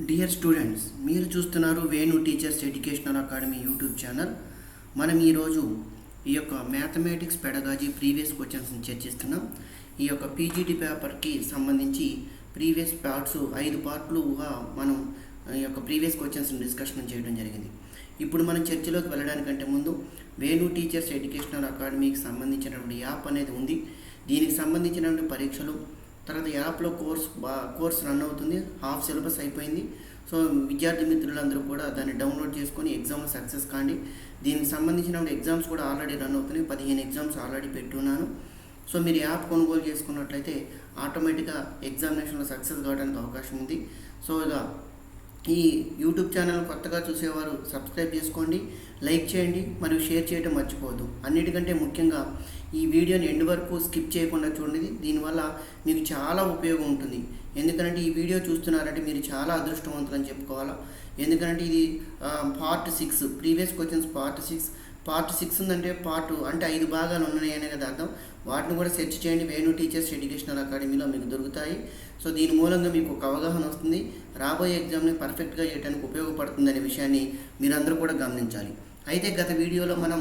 Dear students, మీరు చూస్తున్నారు Venu teachers educational academy YouTube channel. మనం ఈరోజు ఈ యొక్క మ్యాథమెటిక్స్ పెడగాజీ ప్రీవియస్ క్వశ్చన్స్ని చర్చిస్తున్నాం. ఈ యొక్క పీజీటీ పేపర్కి సంబంధించి ప్రీవియస్ పార్ట్స్ 5 పార్ట్లుగా మనం ఈ యొక్క ప్రీవియస్ క్వశ్చన్స్ని డిస్కషన్ చేయడం జరిగింది. ఇప్పుడు మనం చర్చలోకి వెళ్ళడానికంటే ముందు వేణు టీచర్స్ ఎడ్యుకేషనల్ అకాడమీకి సంబంధించినటువంటి యాప్ అనేది ఉంది. దీనికి సంబంధించినటువంటి పరీక్షలు, తర్వాత యాప్లో కోర్స్ రన్ అవుతుంది. హాఫ్ సిలబస్ అయిపోయింది. సో విద్యార్థి మిత్రులందరూ కూడా దాన్ని డౌన్లోడ్ చేసుకొని ఎగ్జామ్లో సక్సెస్ కాండి. దీనికి సంబంధించిన ఎగ్జామ్స్ కూడా ఆల్రెడీ రన్ అవుతున్నాయి. 15 ఎగ్జామ్స్ ఆల్రెడీ పెట్టున్నాను. సో మీరు యాప్ కొనుగోలు చేసుకున్నట్లయితే ఆటోమేటిక్గా ఎగ్జామినేషన్లో సక్సెస్ కావడానికి అవకాశం ఉంది. సో ఇలా ఈ యూట్యూబ్ ఛానల్ కొత్తగా చూసేవారు సబ్స్క్రైబ్ చేసుకోండి, లైక్ చేయండి మరియు షేర్ చేయడం మర్చిపోవద్దు. అన్నిటికంటే ముఖ్యంగా ఈ వీడియోని ఎండ్ వరకు స్కిప్ చేయకుండా చూడండి. దీనివల్ల మీకు చాలా ఉపయోగం ఉంటుంది. ఎందుకంటే ఈ వీడియో చూస్తున్నారంటే మీరు చాలా అదృష్టవంతులని చెప్పుకోవాలా. ఎందుకంటే ఇది పార్ట్ 6 ప్రీవియస్ క్వశ్చన్స్ పార్ట్ 6 ఉందంటే అంటే 5 భాగాలు ఉన్నాయనే కదా అర్థం. వాటిని కూడా సెర్చ్ చేయండి. వేణు టీచర్స్ ఎడ్యుకేషనల్ అకాడమీలో మీకు దొరుకుతాయి. సో దీని మూలంగా మీకు ఒక అవగాహన వస్తుంది. రాబోయే ఎగ్జామ్ని పర్ఫెక్ట్గా చేయడానికి ఉపయోగపడుతుంది అనే విషయాన్ని మీరందరూ కూడా గమనించాలి. అయితే గత వీడియోలో మనం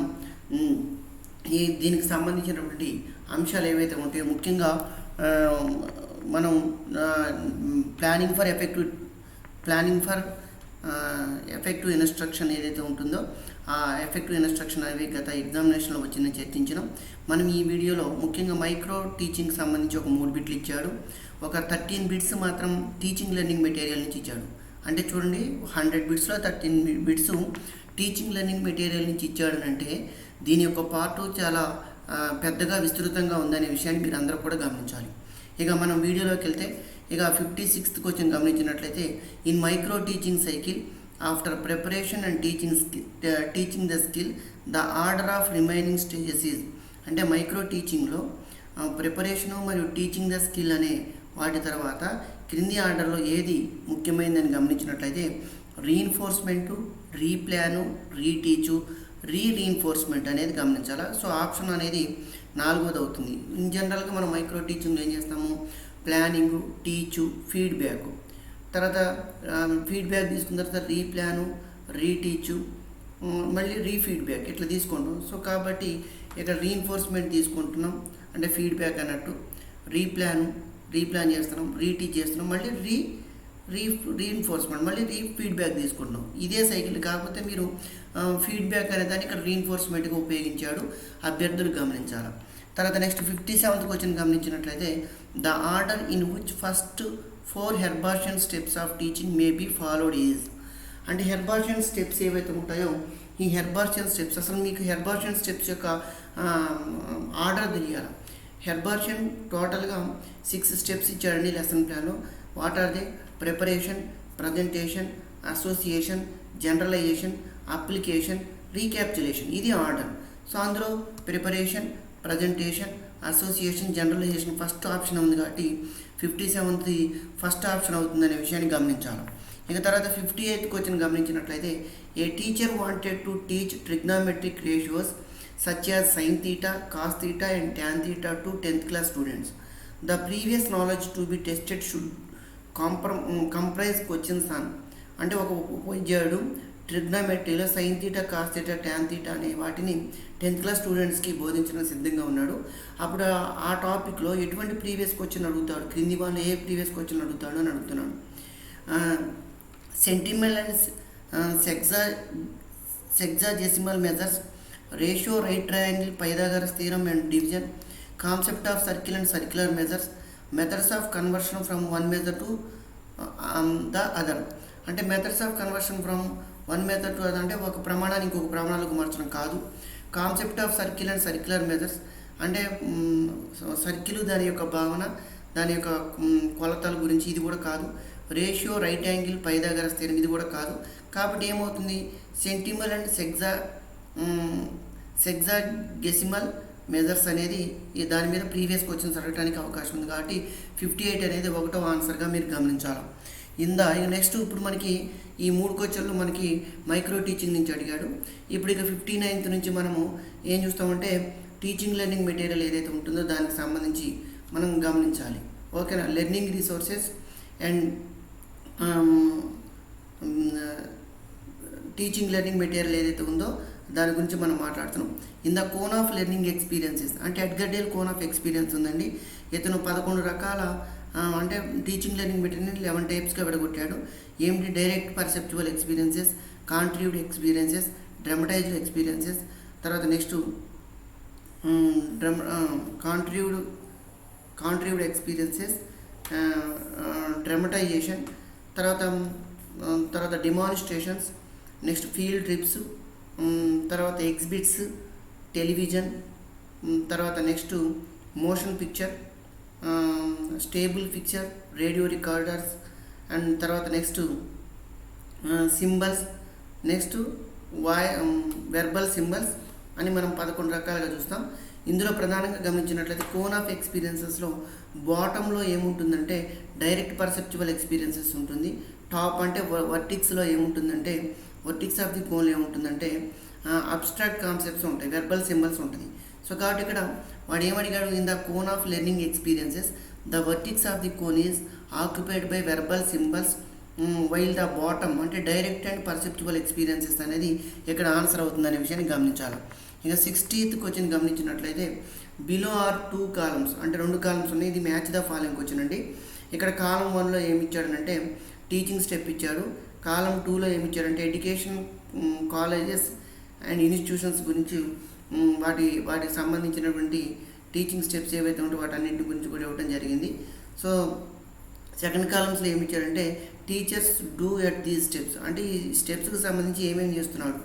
దీనికి సంబంధించినటువంటి అంశాలు ఏవైతే ఉంటాయో, ముఖ్యంగా మనం ప్లానింగ్ ఫర్ ఎఫెక్టివ్ ఇన్స్ట్రక్షన్ ఏదైతే ఉంటుందో ఆ ఎఫెక్టివ్ ఇన్స్ట్రక్షన్ అనేవి గత ఎగ్జామినేషన్లో వచ్చిందని చర్చించడం. మనం ఈ వీడియోలో ముఖ్యంగా మైక్రో టీచింగ్కి సంబంధించి ఒక 3 బిట్లు ఇచ్చాడు. ఒక 13 బిట్స్ మాత్రం టీచింగ్ లెర్నింగ్ మెటీరియల్ నుంచి ఇచ్చాడు. అంటే చూడండి, 100 బిట్స్లో 13 బిట్స్ టీచింగ్ లెర్నింగ్ మెటీరియల్ నుంచి ఇచ్చాడు. అంటే దీని యొక్క పార్ట్ చాలా పెద్దగా విస్తృతంగా ఉందనే విషయాన్ని మీరు అందరూ కూడా గమనించాలి. ఇక మనం వీడియోలోకి వెళ్తే ఇక 56th క్వశ్చన్ గమనించినట్లయితే, in micro teaching cycle after preparation and teaching the skill the order of remaining stages is. అంటే మైక్రో టీచింగ్లో ప్రిపరేషను మరియు టీచింగ్ ద స్కిల్ అనే వాటి తర్వాత క్రింది ఆర్డర్లో ఏది ముఖ్యమైనదని గమనించినట్లయితే రీఇన్ఫోర్స్మెంటు, రీప్లాను, రీటీచు, రీఇన్ఫోర్స్మెంట్ అనేది గమనించాలి. సో ఆప్షన్ అనేది 4వది అవుతుంది. ఇన్ జనరల్గా మనం మైక్రో టీచింగ్లో ఏం చేస్తాము, ప్లానింగు, టీచు, ఫీడ్బ్యాక్, తర్వాత ఫీడ్బ్యాక్ తీసుకున్న తర్వాత రీప్లాను, రీటీచు, మళ్ళీ రీఫీడ్బ్యాక్ ఇట్లా తీసుకుంటాం. సో కాబట్టి ఇక్కడ రీఇన్ఫోర్స్మెంట్ తీసుకుంటున్నాం అంటే ఫీడ్బ్యాక్ అన్నట్టు, రీప్లాన్ చేస్తున్నాం, రీటీచ్ చేస్తున్నాం, మళ్ళీ రీఇన్ఫోర్స్మెంట్, మళ్ళీ ఫీడ్బ్యాక్ తీసుకుంటున్నాం. ఇదే సైకిల్. కాకపోతే మీరు ఫీడ్బ్యాక్ అనే దాన్ని ఇక్కడ రీఇన్ఫోర్స్మెంట్గా ఉపయోగించాడు, అభ్యర్థులు గమనించాలి. తర్వాత నెక్స్ట్ 57th క్వశ్చన్ గమనించినట్లయితే, the order in which first 4 Herbartian steps of teaching may be followed is. అంటే హెర్బార్షియన్ స్టెప్స్ ఏవైతే ఉంటాయో ఈ హెర్బార్షియన్ స్టెప్స్, అసలు మీకు హెర్బార్షియన్ స్టెప్స్ యొక్క ఆర్డర్ తెలియాలి. హెర్బార్షియన్ టోటల్గా 6 స్టెప్స్ ఇచ్చాడండి లెసన్ ప్లాన్లో. What are they? Preparation, presentation, association, generalisation, application, recapitulation. ఇది ఆర్డర్. సో అందులో preparation, presentation, association, generalisation first option ఉంది కాబట్టి 57th ఫస్ట్ ఆప్షన్ అవుతుందనే విషయాన్ని గమనించాలి. ఇక తర్వాత 58th క్వశ్చన్ గమనించినట్లయితే, a teacher wanted to teach trigonometric ratios such as sine theta, cos theta and tan theta to 10th class students. The previous knowledge to be tested should comprise questions on. అంటే ఒక ఉపాధ్యాయుడు ట్రిగ్నామెట్రీలో sine theta, cos theta, tan theta అనే వాటిని 10th class స్టూడెంట్స్కి బోధించడం సిద్ధంగా ఉన్నాడు. అప్పుడు ఆ టాపిక్లో ఎటువంటి ప్రీవియస్ క్వశ్చన్ అడుగుతాడు, క్రింది వాళ్ళు ఏ ప్రీవియస్ క్వశ్చన్ అడుగుతాడు అని అడుగుతున్నాడు. Centesimal and sexagesimal measures, ratio, right triangle, Pythagoras theorem and division, concept of circle and circular measures, methods of conversion from one method to the other. అంటే methods of conversion from one method to other అంటే ఒక ప్రమాణాన్ని ఇంకొక ప్రమాణాలకు మార్చడం కాదు. Concept of circle and circular measures అంటే circle, దాని యొక్క భావన, దాని యొక్క కొలతల గురించి ఇది కూడా కాదు. Ratio, right angle, Pythagoras theorem ఇది కూడా కాదు. కాబట్టి ఏమవుతుంది, సెంటిమల్ అండ్ సెగ్జాగెసిమల్ మెజర్స్ అనేది దాని మీద ప్రీవియస్ క్వశ్చన్స్ అడగడానికి అవకాశం ఉంది. కాబట్టి 58 అనేది 1వ ఆన్సర్గా మీరు గమనించాలి. ఇక నెక్స్ట్ ఇప్పుడు మనకి ఈ 3 క్వశ్చన్లు మనకి మైక్రో టీచింగ్ నుంచి అడిగాడు. ఇప్పుడు ఇక 59th నుంచి మనము ఏం చూస్తామంటే టీచింగ్ లెర్నింగ్ మెటీరియల్ ఏదైతే ఉంటుందో దానికి సంబంధించి మనం గమనించాలి. ఓకేనా. Learning resources and teaching learning material ఏదైతే ఉందో దాని గురించి మనం మాట్లాడుతున్నాం. In the cone of learning experiences అంటే Edgar Dale cone of experience ఉందండి. ఇతను 11 రకాల అంటే టీచింగ్ లెర్నింగ్ మెటీరియల్ని 11 టైప్స్గా విడగొట్టాడు. ఏమిటి? Direct perceptual experiences, contributed experiences, dramatized experiences, తర్వాత నెక్స్ట్ కాంట్రిబ్యూడ్ ఎక్స్పీరియన్సెస్, డ్రమటైజేషన్, తర్వాత డెమాన్స్ట్రేషన్స్, నెక్స్ట్ ఫీల్డ్ ట్రిప్స్, తర్వాత ఎగ్జిబిట్స్, టెలివిజన్, తర్వాత next motion picture, stable picture, radio recorders, and తర్వాత next symbols, next verbal symbols అని మనం 11 రకాలుగా చూస్తాం. ఇందులో ప్రధానంగా గమనించినట్లయితే కోన్ ఆఫ్ ఎక్స్పీరియన్సెస్లో బాటంలో ఏముంటుందంటే డైరెక్ట్ పర్సెప్చువల్ ఎక్స్పీరియన్సెస్ ఉంటుంది. టాప్ అంటే వర్టిక్స్లో ఏముంటుందంటే వర్టిక్స్ ఆఫ్ ది కోన్లో ఏముంటుందంటే అబ్స్ట్రాక్ట్ కాన్సెప్ట్స్ ఉంటాయి, వెర్బల్ సింబల్స్ ఉంటుంది. సో కాబట్టి ఇక్కడ వాడు ఏమడిగాడు? In the cone of learning experiences the vertex of the cone is occupied by verbal symbols while the bottom అంటే డైరెక్ట్ అండ్ పర్సెప్చువల్ ఎక్స్పీరియన్సెస్ అనేది ఇక్కడ ఆన్సర్ అవుతుందనే విషయాన్ని గమనించాలి. ఇక 60th క్వశ్చన్ గమనించినట్లయితే బిలో ఆర్ 2 కాలమ్స్ అంటే 2 కాలమ్స్ ఉన్నాయి. ఇది మ్యాచ్ ద ఫాలోయింగ్ క్వశ్చన్ అండి. ఇక్కడ కాలం 1లో ఏమి ఇచ్చాడనంటే టీచింగ్ స్టెప్ ఇచ్చాడు. కాలం 2లో ఏమి ఇచ్చాడంటే ఎడ్యుకేషన్ కాలేజెస్ అండ్ ఇన్స్టిట్యూషన్స్ గురించి వాటికి సంబంధించినటువంటి టీచింగ్ స్టెప్స్ ఏవైతే ఉంటే వాటన్నింటి గురించి కూడా ఇవ్వడం జరిగింది. సో సెకండ్ కాలమ్స్లో ఏమి ఇచ్చాడంటే teachers do at these steps అంటే ఈ స్టెప్స్కి సంబంధించి ఏమేమి చేస్తున్నాడు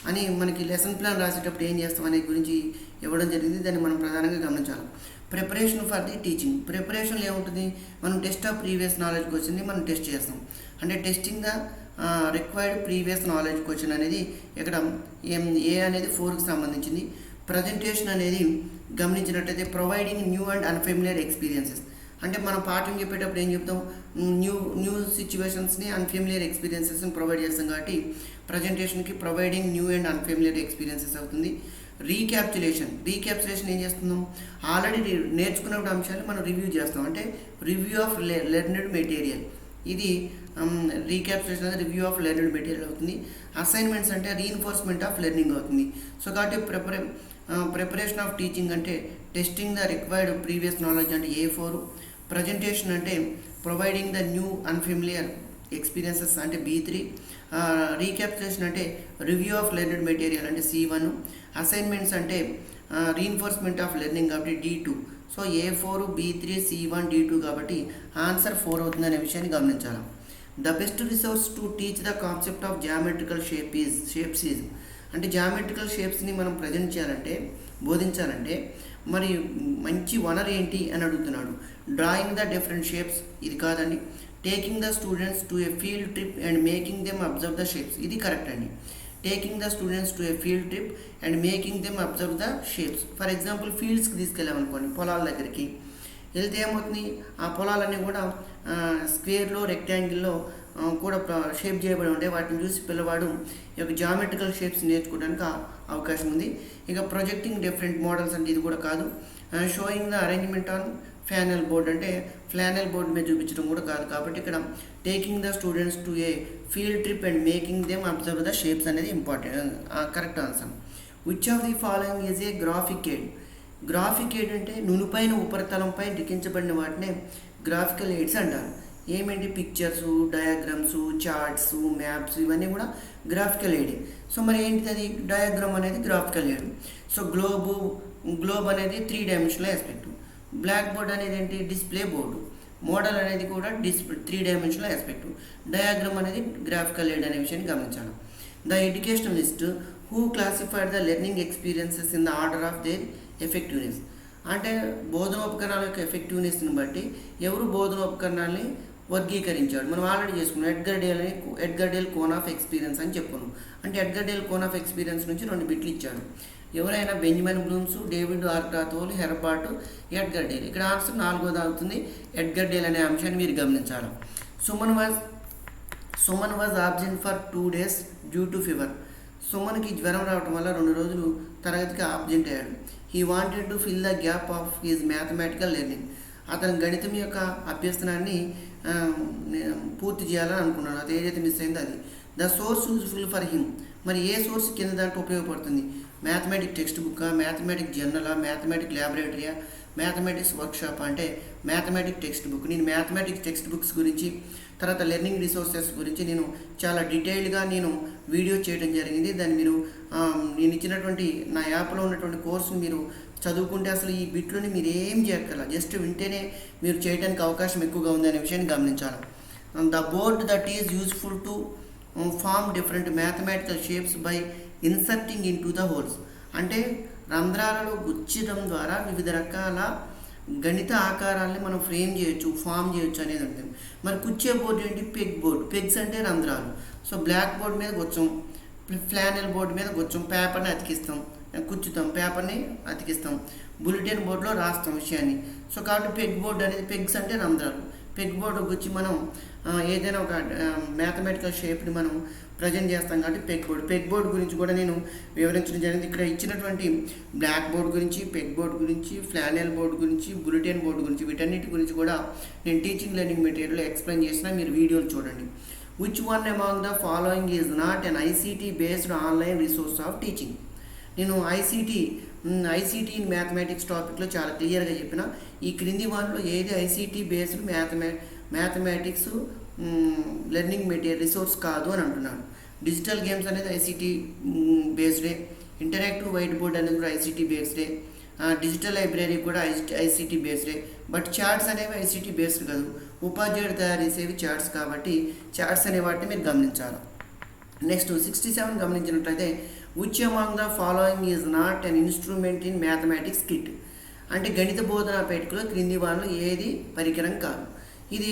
అని మనకి లెసన్ ప్లాన్ రాసేటప్పుడు ఏం చేస్తాం అనే గురించి ఇవ్వడం జరిగింది. దాన్ని మనం ప్రధానంగా గమనించాలి. ప్రిపరేషన్ ఫర్ ది టీచింగ్, ప్రిపరేషన్లో ఏముంటుంది? మనం టెస్ట్ ఆఫ్ ప్రీవియస్ నాలెడ్జ్ క్వశ్చన్ని మనం టెస్ట్ చేస్తాం. అంటే testing the required previous knowledge question అనేది ఇక్కడ ఏ అనేది 4కి సంబంధించింది. ప్రజెంటేషన్ అనేది గమనించినట్లయితే providing new and unfamiliar experiences అంటే మనం పాఠం చెప్పేటప్పుడు ఏం చెప్తాం? న్యూ సిచ్యువేషన్స్ని అన్ఫెమిలియర్ ఎక్స్పీరియన్సెస్ని ప్రొవైడ్ చేస్తాం. కాబట్టి ప్రజెంటేషన్కి providing new and unfamiliar experiences అవుతుంది. రీక్యాప్చులేషన్ ఏం చేస్తున్నాం? ఆల్రెడీ నేర్చుకున్న అంశాలు మనం రివ్యూ చేస్తాం. అంటే రివ్యూ ఆఫ్ లెర్నెడ్ మెటీరియల్, ఇది రీక్యాప్చులేషన్ అనేది రివ్యూ ఆఫ్ లెర్నెడ్ మెటీరియల్ అవుతుంది. అసైన్మెంట్స్ అంటే రీఇన్ఫోర్స్మెంట్ ఆఫ్ లెర్నింగ్ అవుతుంది. సో కాబట్టి ప్రిపరేషన్ ఆఫ్ టీచింగ్ అంటే testing the required previous knowledge అంటే A4. ప్రజెంటేషన్ అంటే providing the new unfamiliar experiences అంటే B3. రీక్యాప్చులేషన్ అంటే రివ్యూ ఆఫ్ లెర్నెడ్ మెటీరియల్ అంటే C1. అసైన్మెంట్స్ అంటే రీఇన్ఫోర్స్మెంట్ ఆఫ్ లెర్నింగ్ కాబట్టి D2. So A4, B3, C1, D2 కాబట్టి answer 4 అవుతుందనే విషయాన్ని గమనించాలి. The best resource to teach the concept of geometrical shapes is అంటే జామెట్రికల్ షేప్స్ని మనం ప్రజెంట్ చేయాలంటే బోధించాలంటే మరి మంచి వనరు ఏంటి అని అడుగుతున్నాడు. డ్రాయింగ్ ద డిఫరెంట్ షేప్స్ ఇది కాదండి. Taking the students to a field trip and making them observe the shapes ఇది కరెక్ట్ అండి. Taking the students to a field trip and making them observe the shapes. For example ఫీల్డ్స్కి తీసుకెళ్ళామనుకోండి, పొలాల దగ్గరికి వెళ్తే ఏమవుతుంది? ఆ పొలాలన్నీ కూడా స్క్వేర్లో రెక్టాంగిల్లో కూడా షేప్ చేయబడి ఉంటాయి. వాటిని చూసి పిల్లవాడు ఈ యొక్క జామెట్రికల్ షేప్స్ నేర్చుకోవడానికి అవకాశం ఉంది. ఇక ప్రొజెక్టింగ్ డిఫరెంట్ మోడల్స్ అంటే ఇది కూడా కాదు. Showing the arrangement on flannel board అంటే ఫ్లానెల్ బోర్డ్ మీద చూపించడం కూడా కాదు. కాబట్టి ఇక్కడ taking the students to a field trip and making them observe the shapes అనేది important correct answer. Which of the following is a graphic aid? Graphic aid అంటే నునుపైన ఉపరితలంపై లిఖించబడిన వాటినే గ్రాఫికల్ ఎయిడ్స్ అంటారు. ఏమేంటి? పిక్చర్స్, డయాగ్రామ్స్, చార్ట్స్, మ్యాప్స్ ఇవన్నీ కూడా గ్రాఫికల్ ఎయిడ్. సో మరి ఏంటిది? అది డయాగ్రామ్ అనేది గ్రాఫికల్ ఎయిడ్. సో గ్లోబ్ అనేది 3 డైమెన్షనల్ ఆస్పెక్ట్. బ్లాక్ బోర్డ్ అనేది ఏంటి? Display board. మోడల్ అనేది కూడా 3 డైమెన్షనల్ ఆస్పెక్ట్. డయాగ్రామ్ అనేది గ్రాఫికల్ ఎయిడ్ అనే విషయాన్ని గమనించాలి. The educationalist who classified the learning experiences in the order of their effectiveness అంటే బోధనోపకరణాల యొక్క ఎఫెక్టివ్నెస్ని బట్టి ఎవరు బోధనోపకరణాలని వర్గీకరించాడు. మనం ఆల్రెడీ చేసుకున్నాం. Edgar Dale cone of experience అని చెప్పుకున్నాం. అంటే Edgar Dale cone of experience నుంచి 2 బిట్లు ఇచ్చాడు. ఎవరైనా బెంజమిన్ బ్లూమ్స్, డేవిడ్ ఆర్టాథోల్, హెర్బర్ట్, ఎడ్గర్ డేల్. ఇక్కడ ఆన్సర్ 4వది అవుతుంది. ఎడ్గర్ డేల్ అనే అంశాన్ని మీరు గమనించాలి. Suman was absent for 2 days due to fever. సుమన్కి జ్వరం రావడం వల్ల 2 రోజులు తరగతికి ఆబ్సెంట్ అయ్యాడు. He wanted to fill the gap of his mathematical learning. అతను గణితం యొక్క అభ్యసనాన్ని పూర్తి చేయాలని అనుకున్నాను. అది ఏదైతే మిస్ అయిందో అది. The source useful for him. మరి ఏ సోర్స్ కింద దాంట్లో ఉపయోగపడుతుంది? మ్యాథమెటిక్ టెక్స్ట్ బుక్కా, మ్యాథమెటిక్ జర్నలా, మ్యాథమెటిక్ ల్యాబొరేటరీయా, మ్యాథమెటిక్స్ వర్క్షాప్? అంటే మ్యాథమెటిక్ టెక్స్ట్ బుక్. నేను మ్యాథమెటిక్స్ టెక్స్ట్ బుక్స్ గురించి, తర్వాత లెర్నింగ్ రిసోర్సెస్ గురించి నేను చాలా డీటెయిల్డ్గా నేను వీడియో చేయడం జరిగింది. దాన్ని మీరు నేను ఇచ్చినటువంటి నా యాప్లో ఉన్నటువంటి కోర్సును మీరు చదువుకుంటే అసలు ఈ బిట్లోని మీరు ఏం చేయక్కర్లా, జస్ట్ వింటేనే మీరు చేయడానికి అవకాశం ఎక్కువగా ఉంది అనే విషయాన్ని గమనించాలి. The board that is useful to form different mathematical shapes by inserting into the holes. అంటే రంధ్రాలలో గుచ్చడం ద్వారా వివిధ రకాల గణిత ఆకారాలని మనం ఫ్రేమ్ చేయొచ్చు, ఫామ్ చేయొచ్చు అనేది ఉంటుంది. మరి కుచ్చే బోర్డు ఏంటి? Peg board. పెగ్స్ అంటే రంధ్రాలు. సో బ్లాక్ బోర్డ్ మీద గుచ్చం, ఫ్లానెల్ బోర్డు మీద గుచ్చం, పేపర్ని అతికిస్తాం, కుచ్చుతాం, పేపర్ని అతికిస్తాం, బులెటిన్ బోర్డులో రాస్తాం విషయాన్ని. సో కాబట్టి పెగ్ బోర్డు అనేది, పెగ్స్ అంటే రంధ్రాలు. పెగ్ బోర్డు గుచ్చి మనం ఏదైనా ఒక మ్యాథమెటికల్ షేప్ని మనం ప్రజెంట్ చేస్తాం కాబట్టి పెగ్ బోర్డ్. పెగ్ బోర్డ్ గురించి కూడా నేను వివరించడం జరిగింది. ఇక్కడ ఇచ్చినటువంటి బ్లాక్ బోర్డ్ గురించి, పెగ్ బోర్డ్ గురించి, ఫ్లానెల్ బోర్డు గురించి, బులెటిన్ బోర్డు గురించి, వీటన్నిటి గురించి కూడా నేను టీచింగ్ లెర్నింగ్ మెటీరియల్ ఎక్స్ప్లెయిన్ చేసిన, మీరు వీడియోలు చూడండి. Which one among the following is not an ICT based online resource of teaching? నేను ఐసీటీ ఇన్ మ్యాథమెటిక్స్ టాపిక్లో చాలా క్లియర్గా చెప్పిన. ఈ క్రింది వాటిలో ఏది ICT based mathematics learning material resource కాదు అని అంటున్నాను. డిజిటల్ గేమ్స్ అనేది ఐసీటీ బేస్డే, ఇంటరాక్టివ్ వైట్ బోర్డ్ అనేది కూడా ఐసీటీ బేస్డే, డిజిటల్ లైబ్రరీ కూడా ఐసీటీ బేస్డే. బట్ చార్ట్స్ అనేవి ఐసీటీ బేస్డ్ కాదు, ఉపాధ్యాయుడు తయారు చేసేవి చార్ట్స్ కాబట్టి చార్ట్స్ అనే వాటిని మీరు గమనించాలి. నెక్స్ట్ 67 గమనించినట్లయితే which among the following is not an instrument in mathematics kit? అంటే గణిత బోధనా పేటికలో క్రింది వాటిలో ఏది పరికరం కాదు? ఇది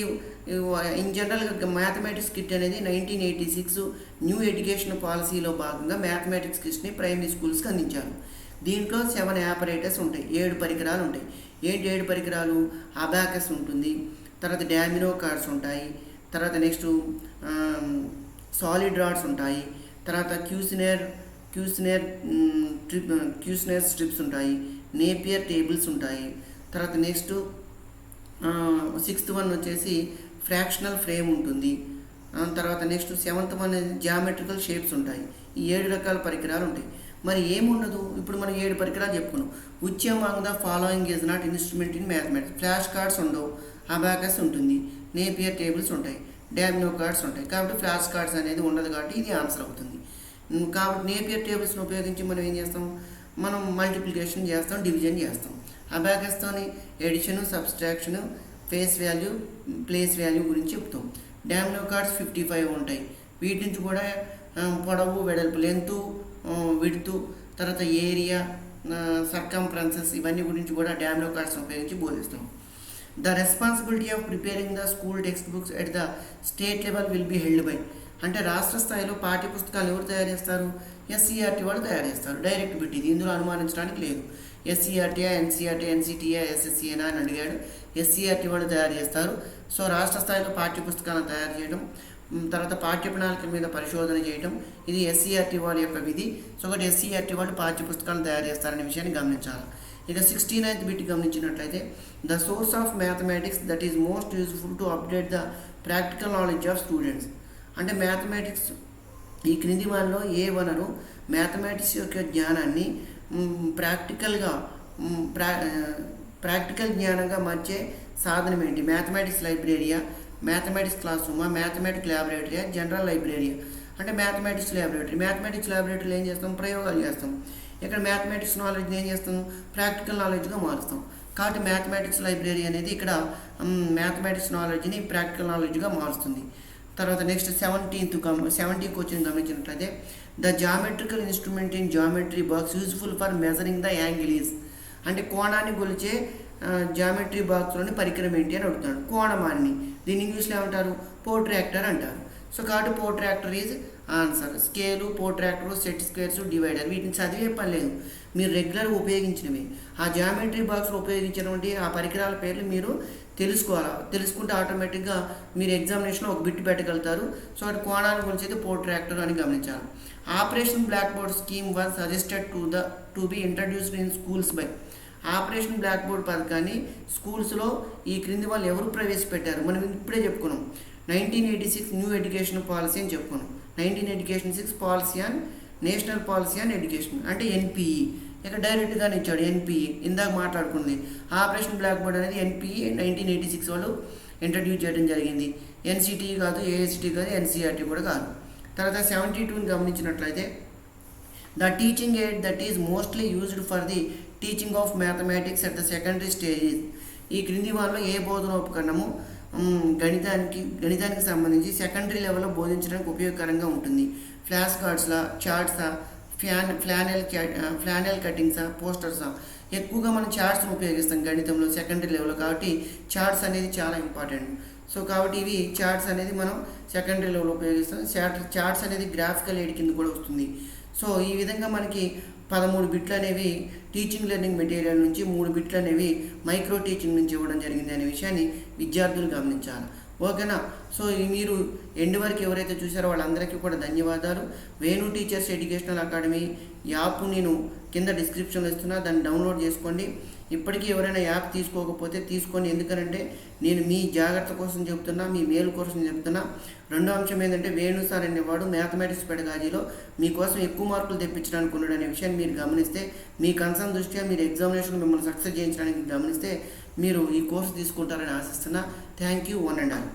ఇన్ జనరల్గా మ్యాథమెటిక్స్ కిట్ అనేది 1986 న్యూ ఎడ్యుకేషన్ పాలసీలో భాగంగా మ్యాథమెటిక్స్ కిట్ని ప్రైమరీ స్కూల్స్కి అందించారు. దీంట్లో 7 ఆపరేటర్స్ ఉంటాయి, 7 పరికరాలు ఉంటాయి. ఏంటి 7 పరికరాలు? అబాకస్ ఉంటుంది, తర్వాత డామినో కార్డ్స్ ఉంటాయి, తర్వాత నెక్స్ట్ సాలిడ్ రాడ్స్ ఉంటాయి, తర్వాత క్యూసినర్ స్ట్రిప్స్ ఉంటాయి, నేపియర్ టేబుల్స్ ఉంటాయి, తర్వాత నెక్స్ట్ 6th వన్ వచ్చేసి ఫ్రాక్షనల్ ఫ్రేమ్ ఉంటుంది, తర్వాత next 7th one geometrical shapes ఉంటాయి. ఈ 7 రకాల పరికరాలు ఉంటాయి. మరి ఏముండదు? ఇప్పుడు మనం 7 పరికరాలు చెప్పుకున్నాం. Which among the following is not instrument in mathematics? Flash cards ఉండవు, అబాకస్ ఉంటుంది, నేపియర్ టేబుల్స్ ఉంటాయి, డామినో కార్డ్స్ ఉంటాయి. కాబట్టి ఫ్లాష్ కార్డ్స్ అనేది ఉండదు కాబట్టి ఇది ఆన్సర్ అవుతుంది. కాబట్టి నేపియర్ టేబుల్స్ని ఉపయోగించి మనం ఏం చేస్తాం? మనం మల్టిప్లికేషన్ చేస్తాం, డివిజన్ చేస్తాం. అబాకస్తోని addition, subtraction, face value, place value గురించి చెప్తాం. డామినో కార్డ్స్ 55 ఉంటాయి. వీటి నుంచి కూడా పొడవు, వెడల్పు, లెంత్, విడ్త్, తర్వాత ఏరియా, సర్కంఫరెన్సెస్, ఇవన్నీ గురించి కూడా డామినో కార్డ్స్ ఉపయోగించి బోధిస్తాం. The responsibility of preparing the school text books at the state level will be held by? అంటే రాష్ట్ర స్థాయిలో పాఠ్య పుస్తకాలు ఎవరు తయారు చేస్తారు? ఎస్సీఆర్టీ వాళ్ళు తయారు చేస్తారు. డైరెక్ట్ బిట్ ఇది, ఇందులో అనుమానించడానికి లేదు. ఎస్సీఆర్టీయా, ఎన్సీఆర్టీ, ఎన్సీటీయా, ఎస్ఎస్సీనా అని అడిగాడు. ఎస్సీఆర్టీ వాళ్ళు తయారు చేస్తారు. సో రాష్ట్ర స్థాయిలో పాఠ్య పుస్తకాలను తయారు చేయడం, తర్వాత పాఠ్య ప్రణాళిక మీద పరిశోధన చేయడం, ఇది ఎస్సీఆర్టీ వాళ్ళ యొక్క విధి. సో ఒకటి ఎస్సీఆర్టీ వాళ్ళు పాఠ్య పుస్తకాలను తయారు చేస్తారనే విషయాన్ని గమనించాలి. ఇక 69th బిట్ గమనించినట్లయితే the source of mathematics that is most useful to update the practical knowledge of students? అంటే మ్యాథమెటిక్స్ ఈ క్రింది వారిలో ఏ వనరు మ్యాథమెటిక్స్ యొక్క జ్ఞానాన్ని ప్రాక్టికల్ జ్ఞానంగా మార్చే సాధనం ఏంటి? మ్యాథమెటిక్స్ లైబ్రరీయా, మ్యాథమెటిక్స్ క్లాస్ రూమా, మ్యాథమెటిక్స్ ల్యాబొరేటరీయా, జనరల్ లైబ్రరీయా? అంటే మ్యాథమెటిక్స్ ల్యాబొరేటరీ. మ్యాథమెటిక్స్ ల్యాబొరేటరీలో ఏం చేస్తాం? ప్రయోగాలు చేస్తాం. ఇక్కడ మ్యాథమెటిక్స్ నాలెడ్జ్ని ఏం చేస్తాం? ప్రాక్టికల్ నాలెడ్జ్గా మారుస్తాం. కాబట్టి మ్యాథమెటిక్స్ లైబ్రరీ అనేది ఇక్కడ మ్యాథమెటిక్స్ నాలెడ్జ్ని ప్రాక్టికల్ నాలెడ్జ్గా మారుస్తుంది. తర్వాత నెక్స్ట్ 70 క్వశ్చన్ గమనించినట్లయితే the geometrical instrument in geometry box useful for measuring the angle is? అంటే కోణాన్ని కొలిచే జామెట్రీ బాక్స్లోని పరికరం ఏంటి అని అడుగుతాడు. కోణమాన్ని, దీన్ని ఇంగ్లీష్లో ఏమంటారు? పోట్రాక్టర్ అంటారు. సో కాబట్టి protractor is answer. Scale, protractor, set squares, divider, వీటిని చదివే పని లేదు, మీరు రెగ్యులర్గా ఉపయోగించినవి. ఆ జామెట్రీ బాక్స్లో ఉపయోగించినటువంటి ఆ పరికరాల పేర్లు మీరు తెలుసుకోవాలి. తెలుసుకుంటే ఆటోమేటిక్గా మీరు ఎగ్జామినేషన్లో ఒక బిట్ పెట్టగలుగుతారు. సో అటు కోణాన్ని గురించి అయితే పోట్రాక్టర్ అని గమనించాలి. Operation blackboard scheme was suggested to be introduced in schools by? Operation blackboard పథకాన్ని స్కూల్స్లో ఈ క్రింది వాళ్ళు ఎవరు ప్రవేశపెట్టారు? మనం ఇప్పుడే చెప్పుకున్నాం. 1986 న్యూ ఎడ్యుకేషన్ పాలసీ అని చెప్పుకున్నాం. 1986 policy on national policy on education అంటే ఎన్పిఈ. ఇక డైరెక్ట్గానే ఇచ్చాడు ఎన్పిఈ. ఇందాక మాట్లాడుకుంది ఆపరేషన్ బ్లాక్ బోర్డ్ అనేది ఎన్పిఈ 1986 వాళ్ళు ఇంట్రడ్యూస్ చేయడం జరిగింది. ఎన్సిటీ కాదు, ఏఎస్టీ కాదు, ఎన్సిఆర్టీ కూడా కాదు. తర్వాత 72ని గమనించినట్లయితే the teaching aid that is mostly used for the teaching of mathematics at the secondary stage. ఈ క్రింది వాళ్ళలో ఏ బోధనోపకరణము గణితానికి సంబంధించి సెకండరీ లెవెల్లో బోధించడానికి ఉపయోగకరంగా ఉంటుంది? ఫ్లాష్ కార్డ్స్లా, చార్ట్సా, ఫ్లానెల్ కటింగ్సా, పోస్టర్సా? ఎక్కువగా మనం చార్ట్స్ని ఉపయోగిస్తాం గణితంలో సెకండరీ లెవెల్లో, కాబట్టి చార్ట్స్ అనేది చాలా ఇంపార్టెంట్. సో కాబట్టి ఇవి చార్ట్స్ అనేది మనం సెకండరీ లెవెల్లో ఉపయోగిస్తాం. చార్ట్స్ అనేది గ్రాఫికల్ ఎయిడ్ కింద కూడా వస్తుంది. సో ఈ విధంగా మనకి 13 బిట్లు అనేవి టీచింగ్ లెర్నింగ్ మెటీరియల్ నుంచి, 3 బిట్లు అనేవి మైక్రో టీచింగ్ నుంచి ఇవ్వడం జరిగింది అనే విషయాన్ని విద్యార్థులు గమనించాలి. ఓకేనా? సో మీరు ఎండ్ వరకు ఎవరైతే చూసారో వాళ్ళందరికీ కూడా ధన్యవాదాలు. Venu teachers educational academy app నేను కింద డిస్క్రిప్షన్లో ఇస్తున్నా, దాన్ని డౌన్లోడ్ చేసుకోండి. ఇప్పటికీ ఎవరైనా యాప్ తీసుకోకపోతే తీసుకోండి. ఎందుకంటే నేను మీ జాగ్రత్త కోసం చెప్తున్నా, మీ మేలు కోసం చెప్తున్నా. రెండో అంశం ఏంటంటే వేణు సార్ అనేవాడు మ్యాథమెటిక్స్ పెడగాజీలో మీకోసం ఎక్కువ మార్కులు తెప్పించడానికి ఉన్నాడు అనే విషయాన్ని మీరు గమనిస్తే, మీ కన్సర్న్ దృష్ట్యా మీరు ఎగ్జామినేషన్ మిమ్మల్ని సక్సెస్ చేయించడానికి గమనిస్తే మీరు ఈ కోర్సు తీసుకుంటారని ఆశిస్తున్నా. Thank you, one and all.